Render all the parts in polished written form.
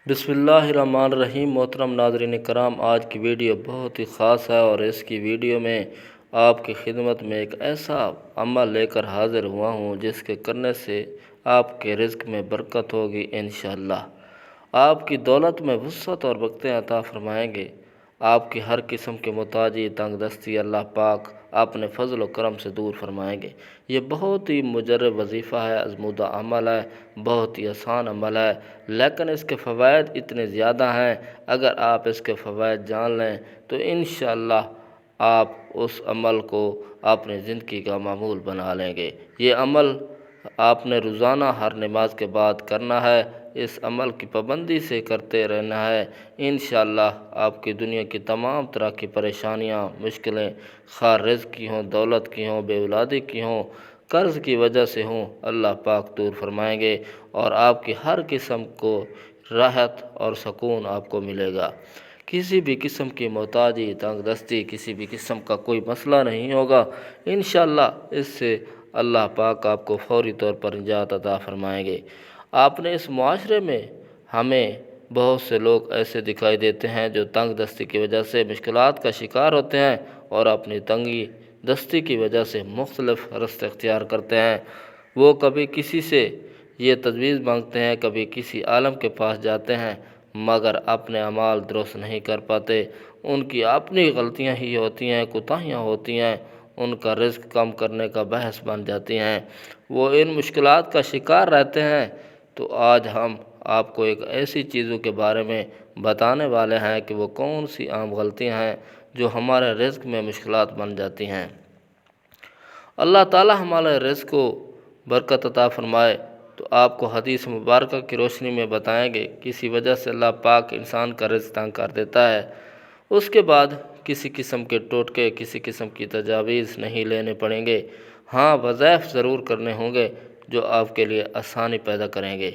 بسم اللہ الرحمن الرحیم۔ محترم ناظرین کرام، آج کی ویڈیو بہت ہی خاص ہے اور اس کی ویڈیو میں آپ کی خدمت میں ایک ایسا عمل لے کر حاضر ہوا ہوں جس کے کرنے سے آپ کے رزق میں برکت ہوگی انشاءاللہ۔ آپ کی دولت میں وسعت اور برکتیں عطا فرمائیں گے۔ آپ کی ہر قسم کے محتاجی، تنگ دستی اللہ پاک اپنے فضل و کرم سے دور فرمائیں گے۔ یہ بہت ہی مجرب وظیفہ ہے، آزمودہ عمل ہے، بہت ہی آسان عمل ہے، لیکن اس کے فوائد اتنے زیادہ ہیں۔ اگر آپ اس کے فوائد جان لیں تو انشاءاللہ آپ اس عمل کو اپنی زندگی کا معمول بنا لیں گے۔ یہ عمل آپ نے روزانہ ہر نماز کے بعد کرنا ہے۔ اس عمل کی پابندی سے کرتے رہنا ہے۔ انشاءاللہ آپ کی دنیا کی تمام طرح کی پریشانیاں، مشکلیں، خواہ رزق کی ہوں، دولت کی ہوں، بے اولادی کی ہوں، قرض کی وجہ سے ہوں، اللہ پاک دور فرمائیں گے اور آپ کی ہر قسم کو راحت اور سکون آپ کو ملے گا۔ کسی بھی قسم کی محتاجی، تنگ دستی، کسی بھی قسم کا کوئی مسئلہ نہیں ہوگا۔ انشاءاللہ اس سے اللہ پاک آپ کو فوری طور پر نجات عطا فرمائیں گے۔ آپ نے اس معاشرے میں ہمیں بہت سے لوگ ایسے دکھائی دیتے ہیں جو تنگ دستی کی وجہ سے مشکلات کا شکار ہوتے ہیں اور اپنی تنگی دستی کی وجہ سے مختلف راستے اختیار کرتے ہیں۔ وہ کبھی کسی سے یہ تجویز مانگتے ہیں، کبھی کسی عالم کے پاس جاتے ہیں، مگر اپنے اعمال درست نہیں کر پاتے۔ ان کی اپنی غلطیاں ہی ہوتی ہیں، کوتاہیاں ہوتی ہیں، ان کا رزق کم کرنے کا باعث بن جاتی ہیں۔ وہ ان مشکلات کا شکار رہتے ہیں۔ تو آج ہم آپ کو ایک ایسی چیزوں کے بارے میں بتانے والے ہیں کہ وہ کون سی عام غلطیاں ہیں جو ہمارے رزق میں مشکلات بن جاتی ہیں۔ اللہ تعالی ہمارے رزق کو برکت عطا فرمائے تو آپ کو حدیث مبارکہ کی روشنی میں بتائیں گے۔ کسی وجہ سے اللہ پاک انسان کا رزق تنگ کر دیتا ہے، اس کے بعد کسی قسم کے ٹوٹکے، کسی قسم کی تجاویز نہیں لینے پڑیں گے۔ ہاں، وظائف ضرور کرنے ہوں گے جو آپ کے لیے آسانی پیدا کریں گے۔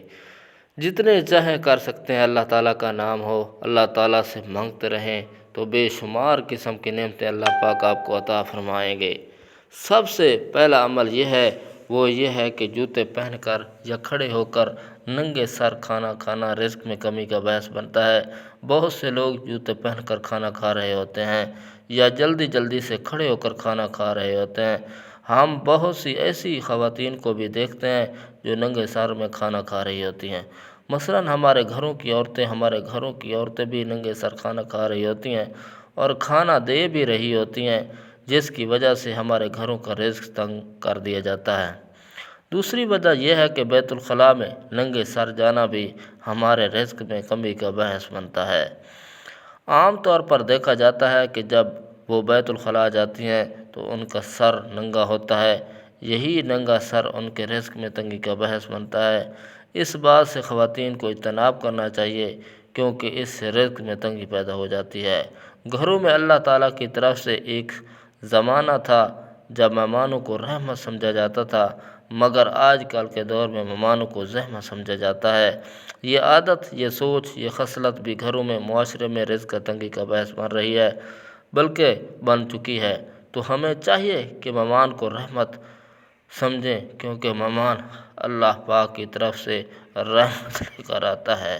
جتنے چاہیں کر سکتے ہیں، اللہ تعالیٰ کا نام ہو، اللہ تعالیٰ سے مانگتے رہیں تو بے شمار قسم کی نعمتیں اللہ پاک آپ کو عطا فرمائیں گے۔ سب سے پہلا عمل یہ ہے کہ جوتے پہن کر یا کھڑے ہو کر ننگے سر کھانا کھانا رزق میں کمی کا باعث بنتا ہے۔ بہت سے لوگ جوتے پہن کر کھانا کھا رہے ہوتے ہیں یا جلدی سے کھڑے ہو کر کھانا کھا رہے ہوتے ہیں۔ ہم بہت سی ایسی خواتین کو بھی دیکھتے ہیں جو ننگے سر میں کھانا کھا رہی ہوتی ہیں۔ مثلاً ہمارے گھروں کی عورتیں بھی ننگے سر کھانا کھا رہی ہوتی ہیں اور کھانا دے بھی رہی ہوتی ہیں، جس کی وجہ سے ہمارے گھروں کا رزق تنگ کر دیا جاتا ہے۔ دوسری وجہ یہ ہے کہ بیت الخلاء میں ننگے سر جانا بھی ہمارے رزق میں کمی کا باعث بنتا ہے۔ عام طور پر دیکھا جاتا ہے کہ جب وہ بیت الخلاء جاتی ہیں تو ان کا سر ننگا ہوتا ہے۔ یہی ننگا سر ان کے رزق میں تنگی کا باعث بنتا ہے۔ اس بات سے خواتین کو اجتناب کرنا چاہیے کیونکہ اس سے رزق میں تنگی پیدا ہو جاتی ہے۔ گھروں میں اللہ تعالیٰ کی طرف سے ایک زمانہ تھا جب مہمانوں کو رحمت سمجھا جاتا تھا، مگر آج کل کے دور میں مہمانوں کو زحمت سمجھا جاتا ہے۔ یہ عادت، یہ سوچ، یہ خصلت بھی گھروں میں، معاشرے میں رزق تنگی کا باعث بن رہی ہے، بلکہ بن چکی ہے۔ تو ہمیں چاہیے کہ مہمان کو رحمت سمجھیں کیونکہ مہمان اللہ پاک کی طرف سے رحمت لے کر آتا ہے۔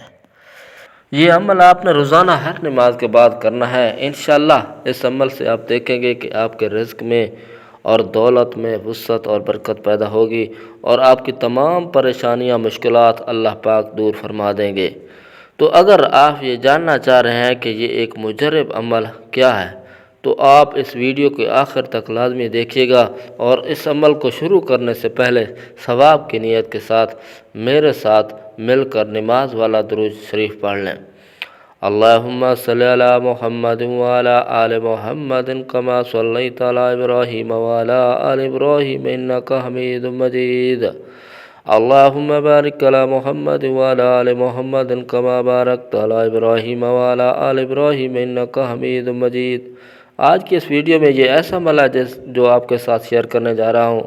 یہ عمل آپ نے روزانہ ہر نماز کے بعد کرنا ہے۔ انشاءاللہ اس عمل سے آپ دیکھیں گے کہ آپ کے رزق میں اور دولت میں وسعت اور برکت پیدا ہوگی اور آپ کی تمام پریشانیاں، مشکلات اللہ پاک دور فرما دیں گے۔ تو اگر آپ یہ جاننا چاہ رہے ہیں کہ یہ ایک مجرب عمل کیا ہے تو آپ اس ویڈیو کے آخر تک لازمی دیکھیے گا اور اس عمل کو شروع کرنے سے پہلے ثواب کی نیت کے ساتھ میرے ساتھ مل کر نماز والا درود شریف پڑھ لیں۔ اللہم صلی علی محمد وعلی آل محمد کما صلیت علی ابراہیم وعلی آل ابراہیم انکا حمید مجید۔ اللہم بارک علی محمد وعلی آل محمد کما بارکت علی ابراہیم وعلی آل ابراہیم انکا حمید مجید۔ آج کی اس ویڈیو میں یہ ایسا عمل ہے جو آپ کے ساتھ شیئر کرنے جا رہا ہوں،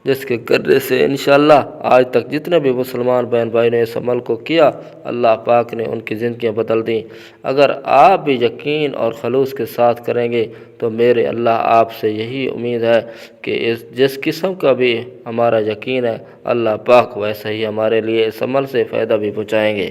جس کے کرنے سے انشاءاللہ آج تک جتنے بھی مسلمان بہن بھائی نے اس عمل کو کیا، اللہ پاک نے ان کی زندگیاں بدل دیں۔ اگر آپ بھی یقین اور خلوص کے ساتھ کریں گے تو میرے اللہ آپ سے یہی امید ہے کہ جس قسم کا بھی ہمارا یقین ہے، اللہ پاک ویسا ہی ہمارے لیے اس عمل سے فائدہ بھی پہنچائیں گے۔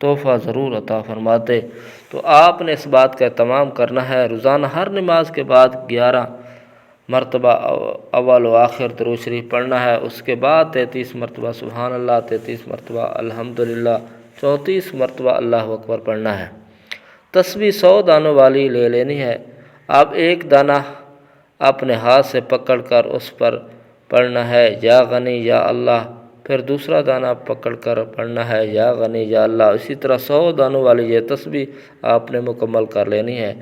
تحفہ ضرور عطا فرماتے۔ تو آپ نے اس بات کا اہتمام کرنا ہے، روزانہ ہر نماز کے بعد 11 مرتبہ اول و آخر درود شریف پڑھنا ہے، اس کے بعد 33 مرتبہ سبحان اللہ، 33 مرتبہ الحمدللہ، 34 مرتبہ اللہ اکبر پڑھنا ہے۔ تسبیح 100 دانوں والی لے لینی ہے۔ اب ایک دانہ اپنے ہاتھ سے پکڑ کر اس پر پڑھنا ہے یا غنی یا اللہ، پھر دوسرا دانہ پکڑ کر پڑھنا ہے یا غنی یا اللہ۔ اسی طرح 100 دانوں والی یہ تسبیح آپ نے مکمل کر لینی ہے۔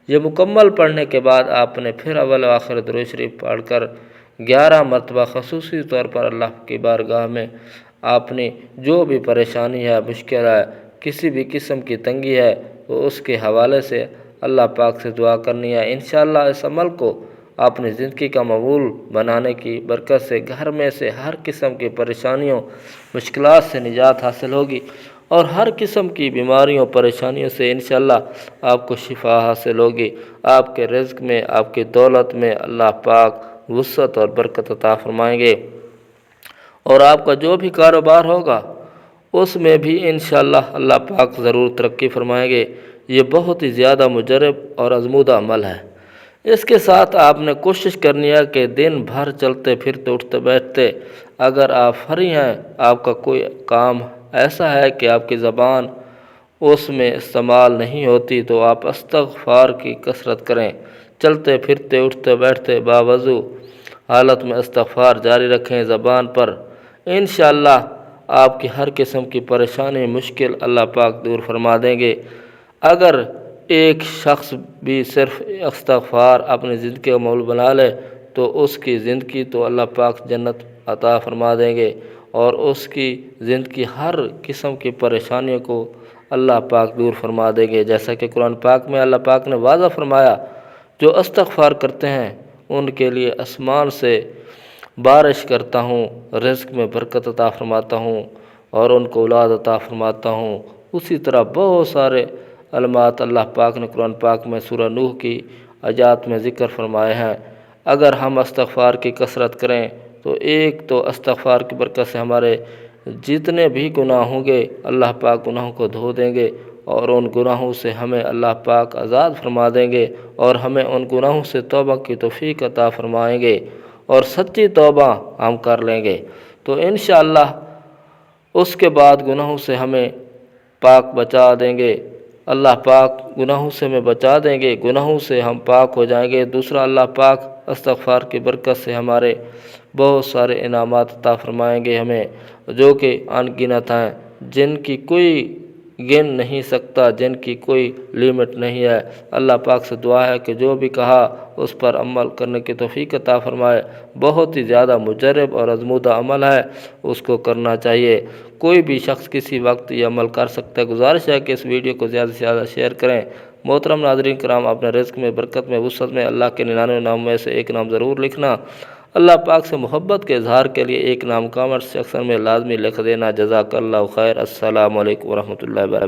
یہ مکمل پڑھنے کے بعد آپ نے پھر اول و آخر درود شریف پڑھ کر 11 مرتبہ خصوصی طور پر اللہ کی بارگاہ میں اپنی جو بھی پریشانی ہے، مشکل ہے، کسی بھی قسم کی تنگی ہے، وہ اس کے حوالے سے اللہ پاک سے دعا کرنی ہے۔ انشاءاللہ اس عمل کو اپنی زندگی کا معمول بنانے کی برکت سے گھر میں سے ہر قسم کی پریشانیوں، مشکلات سے نجات حاصل ہوگی اور ہر قسم کی بیماریوں، پریشانیوں سے انشاءاللہ آپ کو شفا حاصل ہوگی۔ آپ کے رزق میں، آپ کی دولت میں اللہ پاک وسعت اور برکت عطا فرمائیں گے، اور آپ کا جو بھی کاروبار ہوگا اس میں بھی انشاءاللہ اللہ پاک ضرور ترقی فرمائیں گے۔ یہ بہت ہی زیادہ مجرب اور آزمودہ عمل ہے۔ اس کے ساتھ آپ نے کوشش کرنی ہے کہ دن بھر چلتے پھرتے اٹھتے بیٹھتے اگر آپ فری ہیں، آپ کا کوئی کام ایسا ہے کہ آپ کی زبان اس میں استعمال نہیں ہوتی، تو آپ استغفار کی کثرت کریں۔ چلتے پھرتے اٹھتے بیٹھتے باوضو حالت میں استغفار جاری رکھیں زبان پر، انشاءاللہ آپ کی ہر قسم کی پریشانی، مشکل اللہ پاک دور فرما دیں گے۔ اگر ایک شخص بھی صرف استغفار اپنی زندگی کا معمول بنا لے تو اس کی زندگی تو اللہ پاک جنت عطا فرما دیں گے، اور اس کی زندگی ہر قسم کی پریشانیوں کو اللہ پاک دور فرما دیں گے۔ جیسا کہ قرآن پاک میں اللہ پاک نے واضح فرمایا، جو استغفار کرتے ہیں ان کے لیے آسمان سے بارش کرتا ہوں، رزق میں برکت عطا فرماتا ہوں اور ان کو اولاد عطا فرماتا ہوں۔ اسی طرح بہت سارے علامات اللہ پاک نے قرآن پاک میں سورہ نوح کی آیات میں ذکر فرمائے ہیں۔ اگر ہم استغفار کی کثرت کریں تو ایک تو استغفار کی برکت سے ہمارے جتنے بھی گناہ ہوں گے اللہ پاک گناہوں کو دھو دیں گے، اور ان گناہوں سے ہمیں اللہ پاک آزاد فرما دیں گے، اور ہمیں ان گناہوں سے توبہ کی توفیق عطا فرمائیں گے، اور سچی توبہ ہم کر لیں گے تو انشاءاللہ اس کے بعد گناہوں سے ہمیں پاک بچا دیں گے۔ اللہ پاک گناہوں سے ہمیں بچا دیں گے، گناہوں سے ہم پاک ہو جائیں گے۔ دوسرا، اللہ پاک استغفار کی برکت سے ہمارے بہت سارے انعامات عطا فرمائیں گے ہمیں، جو کہ ان گنت ہیں، جن کی کوئی گن نہیں سکتا، جن کی کوئی لیمٹ نہیں ہے۔ اللہ پاک سے دعا ہے کہ جو بھی کہا اس پر عمل کرنے کی توفیق عطا فرمائے۔ بہت ہی زیادہ مجرب اور آزمودہ عمل ہے، اس کو کرنا چاہیے۔ کوئی بھی شخص کسی وقت یہ عمل کر سکتا ہے۔ گزارش ہے کہ اس ویڈیو کو زیادہ سے زیادہ شیئر کریں۔ محترم ناظرین کرام، اپنے رزق میں، برکت میں، وسعت میں اللہ کے 99 نام میں سے ایک نام ضرور لکھنا۔ اللہ پاک سے محبت کے اظہار کے لیے ایک نام کامنٹ سیکشن میں لازمی لکھ دینا۔ جزاک اللہ خیر۔ السلام علیکم ورحمۃ اللہ وبرکاتہ۔